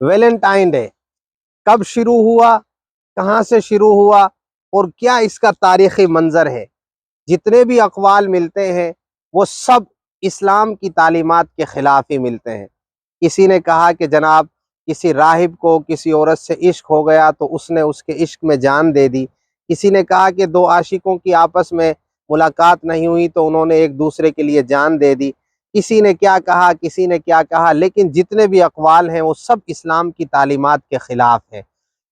Valentine day کب شروع ہوا، کہاں سے شروع ہوا اور کیا اس کا تاریخی منظر ہے؟ جتنے بھی اقوال ملتے ہیں وہ سب اسلام کی تعلیمات کے خلاف ہی ملتے ہیں۔ کسی نے کہا کہ جناب کسی راہب کو کسی عورت سے عشق ہو گیا تو اس نے اس کے عشق میں جان دے دی۔ کسی نے کہا کہ دو عاشقوں کی آپس میں ملاقات نہیں ہوئی تو انہوں نے ایک دوسرے کے لیے جان دے دی۔ کسی نے کیا کہا، کسی نے کیا کہا، لیکن جتنے بھی اقوال ہیں وہ سب اسلام کی تعلیمات کے خلاف ہیں۔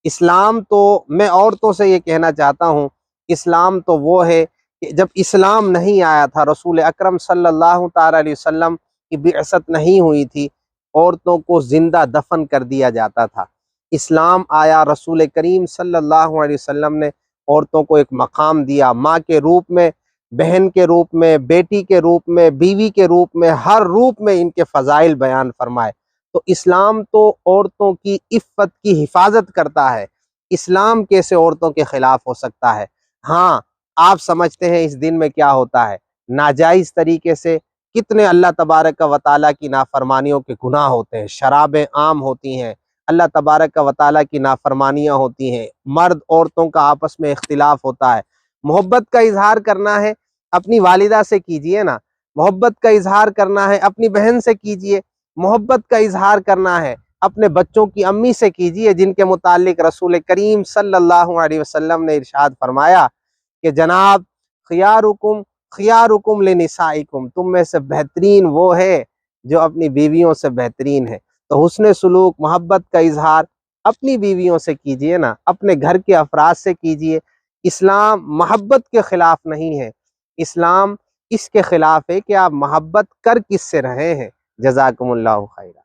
اسلام تو، میں عورتوں سے یہ کہنا چاہتا ہوں، اسلام تو وہ ہے کہ جب اسلام نہیں آیا تھا، رسول اکرم صلی اللہ تعالی علیہ وسلم کی بعثت نہیں ہوئی تھی، عورتوں کو زندہ دفن کر دیا جاتا تھا۔ اسلام آیا، رسول کریم صلی اللہ علیہ وسلم نے عورتوں کو ایک مقام دیا، ماں کے روپ میں، بہن کے روپ میں، بیٹی کے روپ میں، بیوی کے روپ میں، ہر روپ میں ان کے فضائل بیان فرمائے۔ تو اسلام تو عورتوں کی عفت کی حفاظت کرتا ہے۔ اسلام کیسے عورتوں کے خلاف ہو سکتا ہے؟ ہاں، آپ سمجھتے ہیں اس دن میں کیا ہوتا ہے؟ ناجائز طریقے سے کتنے اللہ تبارک و تعالیٰ کی نافرمانیوں کے گناہ ہوتے ہیں، شرابیں عام ہوتی ہیں، اللہ تبارک و تعالیٰ کی نافرمانیاں ہوتی ہیں، مرد عورتوں کا آپس میں اختلاف ہوتا ہے۔ محبت کا اظہار کرنا ہے اپنی والدہ سے کیجئے نا، محبت کا اظہار کرنا ہے اپنی بہن سے کیجئے، محبت کا اظہار کرنا ہے اپنے بچوں کی امی سے کیجئے، جن کے متعلق رسول کریم صلی اللہ علیہ وسلم نے ارشاد فرمایا کہ جناب خیارکم خیارکم لنسائکم، تم میں سے بہترین وہ ہے جو اپنی بیویوں سے بہترین ہے۔ تو حسن سلوک، محبت کا اظہار اپنی بیویوں سے کیجئے نا، اپنے گھر کے افراد سے کیجئے۔ اسلام محبت کے خلاف نہیں ہے، اسلام اس کے خلاف ہے کہ آپ محبت کر کس سے رہے ہیں۔ جزاکم اللہ خیرہ۔